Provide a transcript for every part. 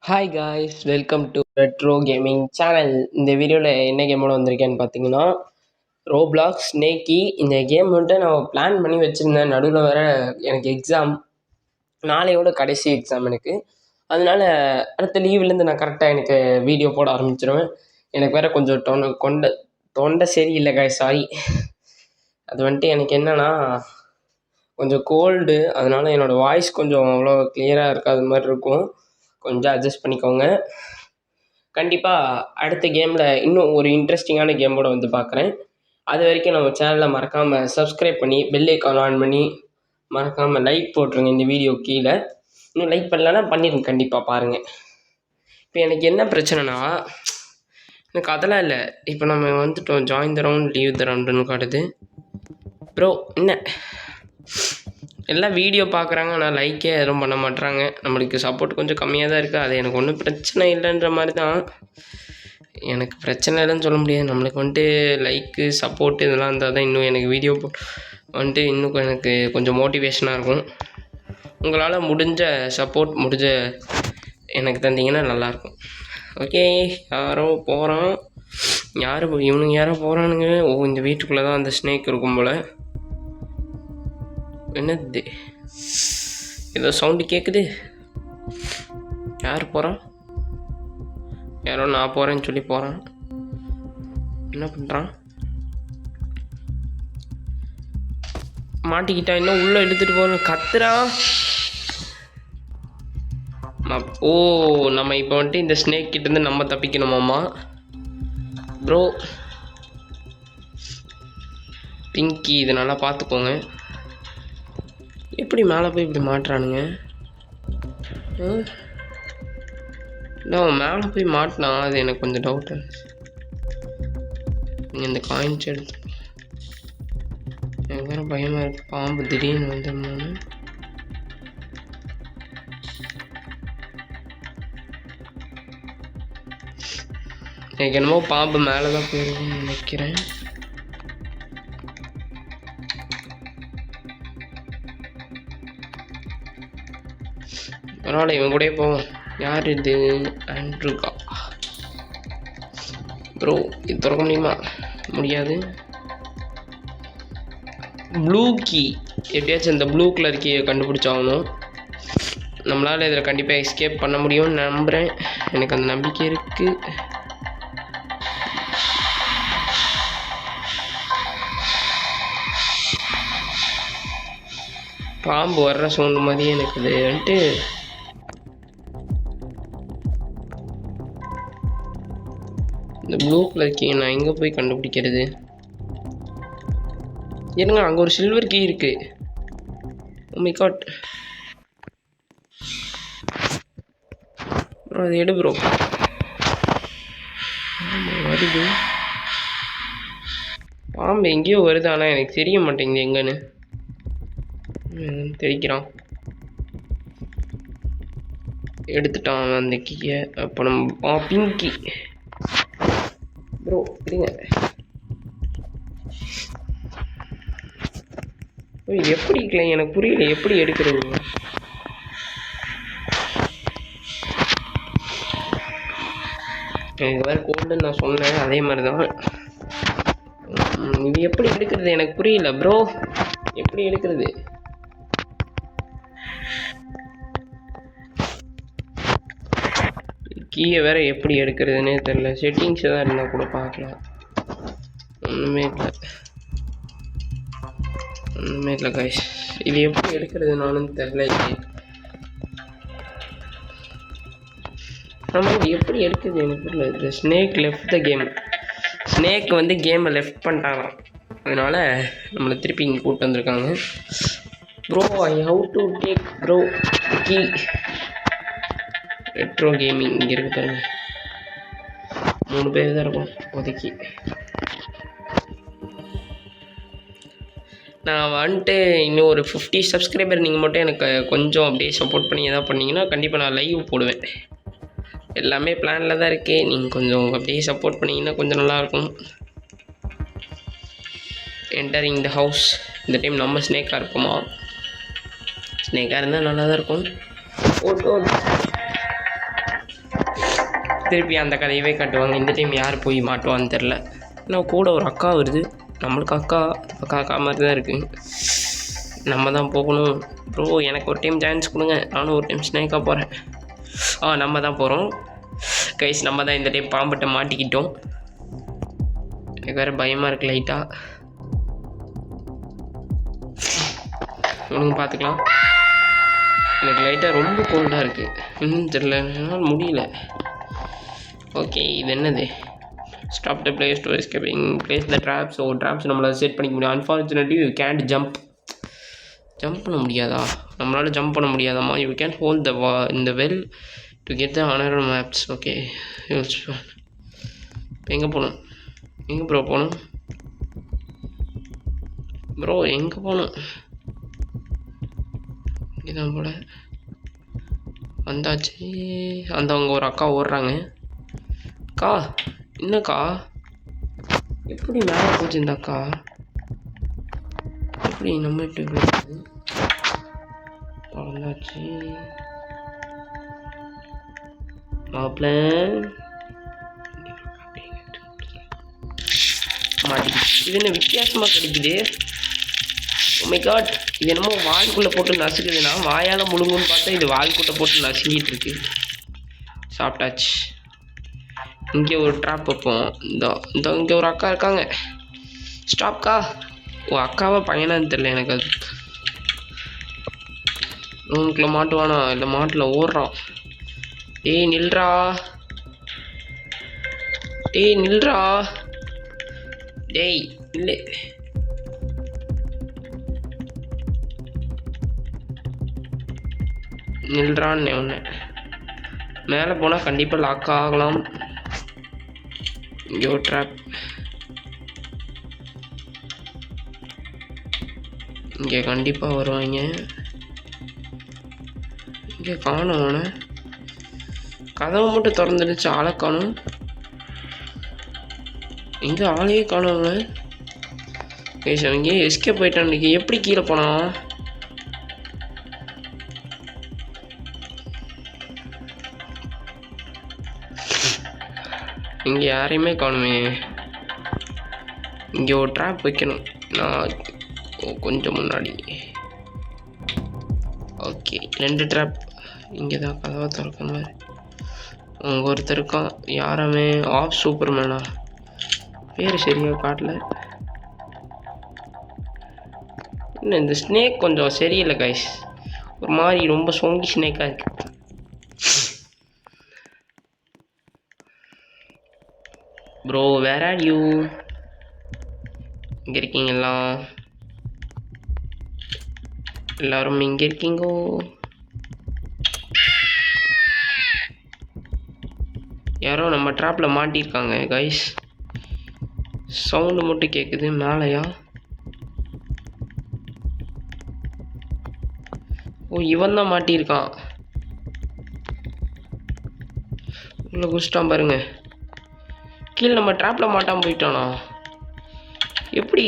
Hi guys, welcome to retro gaming channel. இந்த வீடியோவில் என்ன கேமோட வந்திருக்கேன்னு பார்த்தீங்கன்னா, ரோப்ளாக்ஸ் ஸ்னேக்கி. இந்த கேம் வந்துட்டு நான் பிளான் பண்ணி வச்சுருந்தேன். நடுவில் வேறு எனக்கு எக்ஸாம், நாளையோட கடைசி எக்ஸாம் எனக்கு. அதனால் அடுத்த லீவ்லேருந்து நான் கரெக்டாக எனக்கு வீடியோ போட ஆரம்பிச்சிடுவேன். எனக்கு வேறு கொஞ்சம் தொண்டை சரியில்லை காய்ஸ், சாரி. அது வந்துட்டு எனக்கு என்னென்னா கொஞ்சம் கோல்டு, அதனால் என்னோடய வாய்ஸ் கொஞ்சம் அவ்வளோ கிளியராக இருக்காத மாதிரி இருக்கும். கொஞ்சம் அட்ஜஸ்ட் பண்ணிக்கோங்க. கண்டிப்பாக அடுத்த கேமில் இன்னும் ஒரு இன்ட்ரெஸ்டிங்கான கேமோட வந்து பார்க்குறேன். அது வரைக்கும் நம்ம சேனலை மறக்காமல் சப்ஸ்கிரைப் பண்ணி பெல் ஐக்கான் ஆன் பண்ணி மறக்காமல் லைக் போட்டுருங்க. இந்த வீடியோ கீழே இன்னும் லைக் பண்ணலன்னா பண்ணிடுங்க, கண்டிப்பாக பாருங்கள். இப்போ எனக்கு என்ன பிரச்சனைனா, எனக்கு அதெல்லாம் இல்லை. இப்போ நம்ம வந்துட்டோம், join the round leave the ரவுண்டுன்னு காட்டுது. ப்ரோ என்ன எல்லாம் வீடியோ பார்க்குறாங்க, ஆனால் லைக்கே எதுவும் பண்ண மாட்டுறாங்க. நம்மளுக்கு சப்போர்ட் கொஞ்சம் கம்மியாக தான் இருக்குது. அது எனக்கு ஒன்றும் பிரச்சனை இல்லைன்ற மாதிரி தான். எனக்கு பிரச்சனை இல்லைன்னு சொல்ல முடியாது. நம்மளுக்கு வந்துட்டு லைக்கு சப்போர்ட் இதெல்லாம் இருந்தால் தான் இன்னும் எனக்கு வீடியோ வந்துட்டு இன்னும் எனக்கு கொஞ்சம் மோட்டிவேஷனாக இருக்கும். உங்களால் முடிஞ்ச சப்போர்ட் எனக்கு தந்தீங்கன்னா நல்லாயிருக்கும். ஓகே, யாரோ போகிறான், இவனுங்க யாரோ போகிறானுங்க. இந்த வீட்டுக்குள்ளே தான் அந்த ஸ்னேக் இருக்கும் போல். என்னது ஏதோ சவுண்டு கேட்குது? யார் போகிறான்? யாரோ நான் போகிறேன்னு சொல்லி போகிறான். என்ன பண்ணுறான்? மாட்டிக்கிட்டான். இன்னும் உள்ளே எடுத்துகிட்டு போகணும். கத்துறான். ஓ, நம்ம இப்போ வந்துட்டு இந்த ஸ்னேக் கிட்டேருந்து நம்ம தப்பிக்கணுமாம்மா? ப்ரோ பிங்கி, இதை நல்லா பார்த்துக்கோங்க. எப்படி மேலே போய் இப்படி மாட்டுறானுங்க? நான் மேலே போய் மாட்டினா அது எனக்கு கொஞ்சம் டவுட்டு. நீங்கள் இந்த காயின்ஸ் எடுத்து எனக்கு வேறு பயமாக இருக்குது. பாம்பு திடீர்னு வந்துடணும்னு. எனக்கு என்னமோ பாம்பு மேலே தான் போயிருக்குன்னு நினைக்கிறேன். பரவாயில்ல, இவன் கூட போவோம். யார் இது? ஆண்ட்ரூகா. ப்ரோ இது திறக்க முடியுமா? முடியாது. ப்ளூ கீ, எப்படியாச்சும் இந்த ப்ளூ கலர் கீயை கண்டுபிடிச்சாகணும். நம்மளால் இதில் கண்டிப்பாக எஸ்கேப் பண்ண முடியும்னு நம்புகிறேன். எனக்கு அந்த நம்பிக்கை இருக்குது. பாம்பு வர்ற சவுண்டு மாதிரியே எனக்கு இது வந்துட்டு இந்த ப்ளூ கலர் கீ நான் எங்கே போய் கண்டுபிடிக்கிறது? இருங்க, அங்கே ஒரு சில்வர் கீ இருக்கு. ஓ மை காட் ப்ரோ, அது எடு ப்ரோ. வருது பாம்பு, எங்கேயோ வருது. ஆனால் எனக்கு தெரிய மாட்டேங்குது எங்கன்னு. தெரிக்கிறான். எடுத்துட்டான் அந்த கீயை. அப்போ நம்ம பிங்கி ப்ரோ இருங்க. எப்படி இருக்கலாம் எனக்கு புரியல. எப்படி எடுக்கிறது? எனக்கு வேறு கோல்டுன்னு நான் சொன்னேன், அதே மாதிரி தான். இது எப்படி எடுக்கிறது எனக்கு புரியல ப்ரோ. எப்படி எடுக்கிறது? கீயை வேறு எப்படி எடுக்கிறதுனே தெரில. செட்டிங்ஸ் தான் இருந்தால் கூட பார்க்கலாம். ஒன்றுமே இல்லை கைஸ். இது எப்படி எடுக்கிறது நானும் தெரில. ஆமாம், இது எப்படி எடுக்குது எனக்கு புரியல. இந்த snake left the game. Snake வந்து கேமை லெஃப்ட் பண்ணிட்டாங்களாம். அதனால் நம்மளை திருப்பி இங்கே கூப்பிட்டு வந்திருக்காங்க. Bro I how to take bro key. Retro gaming இங்கே இருக்கு பாருங்க. 3 பேர் தான் இருக்கும் ஒதுக்கி. நான் வந்துட்டு இன்னும் ஒரு 50 சப்ஸ்கிரைபர் நீங்கள் மட்டும் எனக்கு கொஞ்சம் அப்படியே சப்போர்ட் பண்ணி எதாவது பண்ணிங்கன்னா கண்டிப்பாக நான் லைவ் போடுவேன். எல்லாமே பிளானில் தான் இருக்குது. நீங்கள் கொஞ்சம் அப்படியே சப்போர்ட் பண்ணிங்கன்னா கொஞ்சம் நல்லாயிருக்கும். Entering the house. இந்த டைம் நம்ம ஸ்னேக்காக இருப்போமா? ஸ்னேக்காக இருந்தால் நல்லா தான் இருக்கும். ஓ திருப்பி அந்த கதையவே காட்டுவாங்க. இந்த டைம் யார் போய் மாட்டுவான்னு தெரில. ஆனால் கூட ஒரு அக்கா வருது. நம்மளுக்கு அக்கா மாதிரி தான் இருக்குது. நம்ம தான் போகணும். ப்ரோ எனக்கு ஒரு டைம் சான்ஸ் கொடுங்க, நானும் ஒரு டைம் ஸ்னேக்காக போகிறேன். நம்ம தான் போகிறோம் கைஸ். நம்ம தான் இந்த டைம் பாம்பட்டை மாட்டிக்கிட்டோம். எனக்கு வேறு பயமாக இருக்குது லைட்டாக. ஒழுங்கு பார்த்துக்கலாம். எனக்கு லைட்டாக ரொம்ப கோல்டாக இருக்குது. இன்னும் தெரியல, என்னால் முடியல. ஓகே, இது என்னது? Stop the place to escaping place the drops. Drops நம்மளால் செட் பண்ணிக்க முடியும். அன்ஃபார்ச்சுனேட்லி யூ கேன்ட் ஜம்ப் பண்ண முடியாதா? நம்மளால் ஜம்ப் பண்ண முடியாதாம்மா. யூ கேன் ஹோல்ட் த இந்த well to get the another maps. Okay, எங்கே போகணும்? எங்கே ப்ரோ போகணும்? ப்ரோ எங்கே போகணும்? இங்கே தான் போல வந்தாச்சு. அவங்க ஒரு அக்கா ஓடுறாங்க. அக்கா என்னக்கா எப்படி மேலே போச்சு இந்த அக்கா? எப்படி நம்ம எப்படி வந்தாச்சு மாப்பிள்ள மாட்டிக்கிச்சு. இது என்ன வித்தியாசமாக கிடைக்குது? மை காட், இது என்னமோ வாய்க்குள்ளே போட்டு நசுக்குதுன்னா வாயால் முழுங்குன்னு பார்த்தா இது வாய்க்குள்ளே போட்டு நசுங்கிட்டு இருக்கு. சாப்பிட்டாச்சு. இங்கே ஒரு ட்ராப் வைப்போம். இந்த இங்கே ஒரு அக்கா இருக்காங்க. ஸ்டாப்க்கா. அக்காவா பையனான்னு தெரியல எனக்கு. அது உங்களுக்குள்ள மாட்டுவானா? இல்லை மாட்டில் ஓடுறான். டேய் நில்றா, டேய் இல்லை. நில்றான்னு ஒன்று. மேலே போனால் கண்டிப்பாக லாக் ஆகலாம். இங்கே ஒரு ட்ராப். இங்கே கண்டிப்பாக வருவாங்க. இங்கே காணும். அவனை கதவை மட்டும் திறந்துடுச்சு, ஆளை காணும். இங்கே ஆளையே காணும். அவனை அவங்க எஸ்கேப் போயிட்டான். இன்றைக்கி எப்படி கீழே போனான்? இங்கே யாரையுமே காணுமே. இங்கே ஒரு ட்ராப் வைக்கணும். நான் கொஞ்சம் முன்னாடி. Okay, 2 drop. இங்கே தான் கதவை திறக்கணும். அங்கே ஒருத்தர் இருக்கான். யாருமே ஆஃப் சூப்பர்மேனா? பேர் சரியாக காட்டல. இன்னும் இந்த ஸ்னேக் கொஞ்சம் சரியில்லை கைஸ். ஒரு மாதிரி ரொம்ப சொங்கி ஸ்னேக்காக இருக்கு. Bro where are you? இங்கே இருக்கீங்களா? எல்லாரும் இங்கே இருக்கீங்கோ? யாரோ நம்ம ட்ராப்பில் மாட்டியிருக்காங்க கைஸ். சவுண்டு மட்டும் கேட்குது. மேலையா? இவன் தான் மாட்டியிருக்கான். உள்ள குடிச்சிட்டான் பாருங்க. கீழே நம்ம ட்ராப்பில் மாட்டாமல் போயிட்டானா? எப்படி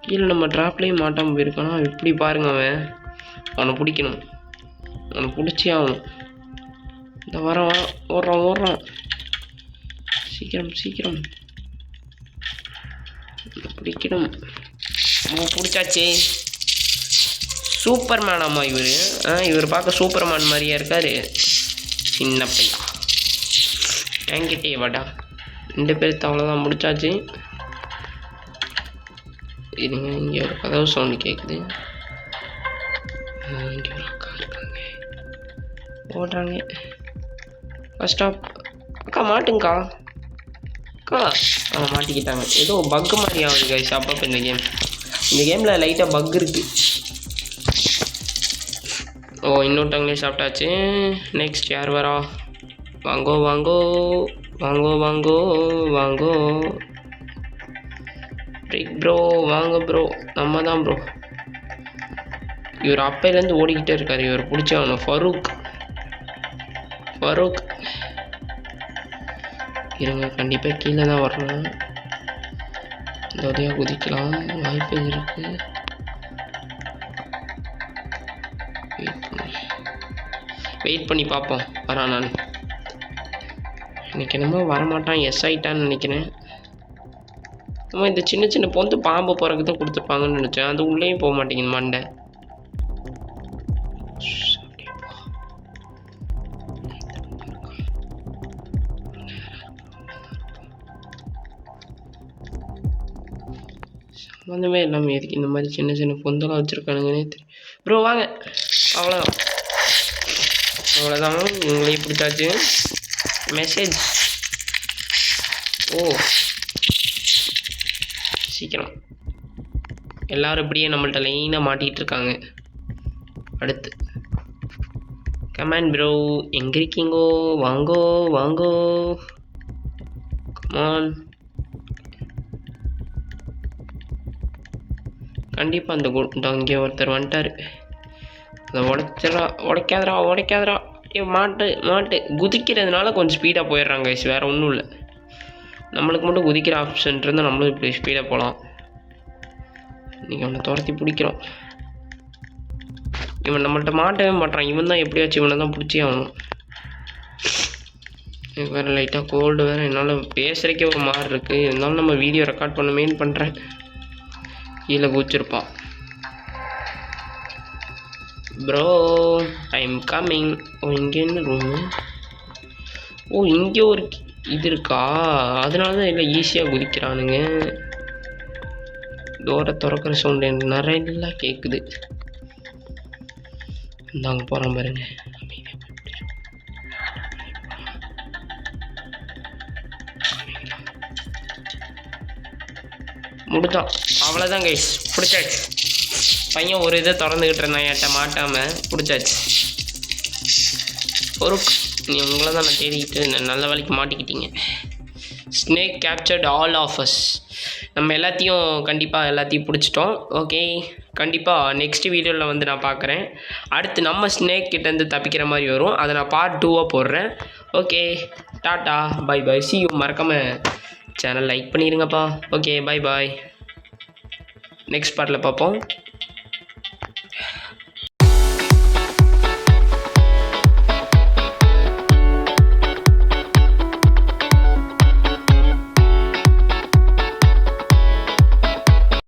கீழே நம்ம ட்ராப்லேயும் மாட்டாமல் போயிருக்கானா? எப்படி பாருங்க. அவனை பிடிக்கணும். அவனை பிடிச்சே ஆகணும். இந்த வரான். ஓடுறான். சீக்கிரம் பிடிக்கணும். பிடிச்சாச்சு. சூப்பர்மேன். ஆமாம், இவர் பார்க்க சூப்பர்மேன் மாதிரியா இருக்காரு. சின்ன பையன் என்கிட்டே வாடா. 2 பேர் அவ்வளோதான், முடிச்சாச்சு. இருங்க, இங்கே ஒரு கதவு சவுண்டு கேட்குது. இங்கே ஒரு அக்கா இருக்காங்க, ஓடுறாங்க. First stop. அக்கா மாட்டுங்கக்கா. அக்கா மாட்டிக்கிட்டாங்க. ஏதோ பக்கு மாதிரி ஆகுது கைஸ் அப்பப்போ இந்த கேமில் லைட்டாக பக் இருக்குது. இன்னொருத்தவங்களே சாப்பிட்டாச்சு. நெக்ஸ்ட் யார் வரா? வாங்கோ பிரிக் ப்ரோ. வாங்க ப்ரோ, நம்ம தான் ப்ரோ. இவர் அப்பையிலேருந்து ஓடிக்கிட்டே இருக்கார். இவர் பிடிச்சவனு ஃபரூக். இருங்க, கண்டிப்பாக கீழே தான் வரணும். இந்த வழியாக குதிக்கலாம், வாய்ப்பு இருக்குது. வெயிட் பண்ணி பார்ப்போம். வரான் நான். எனக்கு என்னமோ வரமாட்டான், எஸ் ஆகிட்டான்னு நினைக்கிறேன். நம்ம இந்த சின்ன சின்ன பொந்து பாம்பு போகிறதுக்கு தான் கொடுத்துருப்பாங்கன்னு நினச்சேன். அது உள்ளேயும் போக மாட்டேங்குது மண்டை. சம்மந்தமே இல்லாமல் எதுக்கு இந்த மாதிரி சின்ன சின்ன பொந்தெல்லாம் வச்சுருக்கானுங்கன்னே தெரியும். ப்ரோ வாங்க, அவ்வளோதான் உங்களையும் பிடிச்சாச்சு. மெசேஜ் ஓ சீக்கிரம் எல்லோரும் இப்படியே நம்மள்ட்ட லைனாக மாட்டிகிட்டு இருக்காங்க. அடுத்து கமான் ப்ரோ, எங்கே இருக்கீங்கோ? வாங்கோ வாங்கோ, கமான். கண்டிப்பாக அந்த இங்கே ஒருத்தர் வந்துட்டார். அதை உடைக்காதரா. மாட்டு குதிக்கிறதுனால கொஞ்சம் ஸ்பீடாக போயிடுறாங்க. வேறு ஒன்றும் இல்லை, நம்மளுக்கு மட்டும் குதிக்கிற ஆப்ஷன் இருந்தால் நம்மளும் இப்படி ஸ்பீடாக போகலாம். இன்றைக்கி அவனை துரத்தி பிடிக்கிறோம். இவன் நம்மள்கிட்ட மாட்டவே மாட்டான். இவன் தான் எப்படியாச்சும் இவனை தான் பிடிச்சி ஆகணும். எனக்கு வேறு லைட்டாக கோல்டு வேறு, என்னால் பேசுகிறக்கே ஒரு மாதிரி இருக்குது. இருந்தாலும் நம்ம வீடியோ ரெக்கார்ட் பண்ண மெயின் பண்ணுறேன். கீழே குதிச்சிருப்பான். Bro I am coming. ஓ இங்கே என்ன ரூமு? ஓ இங்கே ஒரு இது இருக்கா? அதனால தான் எல்லாம் ஈஸியாக குதிக்கிறானுங்க. டோரை திறக்கிற சவுண்டு எனக்கு நிறைய கேட்குது. இந்தாங்க போகிறான் பாருங்க. முடிஞ்சான், அவ்வளோதான் கைஸ், பிடிச்சாச்சு. பையன் ஒரு இதை திறந்துக்கிட்டு இருந்தான், என்கிட்ட மாட்டாமல் பிடிச்சாச்சு. ஒரு நீ உங்களை தான் நான் தேடிக்கிட்டு நல்ல வேலைக்கு மாட்டிக்கிட்டீங்க. Snake captured all of us. நம்ம எல்லாத்தையும் பிடிச்சிட்டோம். ஓகே, கண்டிப்பாக நெக்ஸ்ட் வீடியோவில் வந்து நான் பார்க்குறேன். அடுத்து நம்ம ஸ்னேக் கிட்டேருந்து தப்பிக்கிற மாதிரி வரும். அதை நான் பார்ட் 2 போடுறேன். ஓகே, டாட்டா, பை பாய், see you. மறக்காமல் சேனல் லைக் பண்ணிடுங்கப்பா. ஓகே, பை பாய், நெக்ஸ்ட் பார்ட்டில் பார்ப்போம்.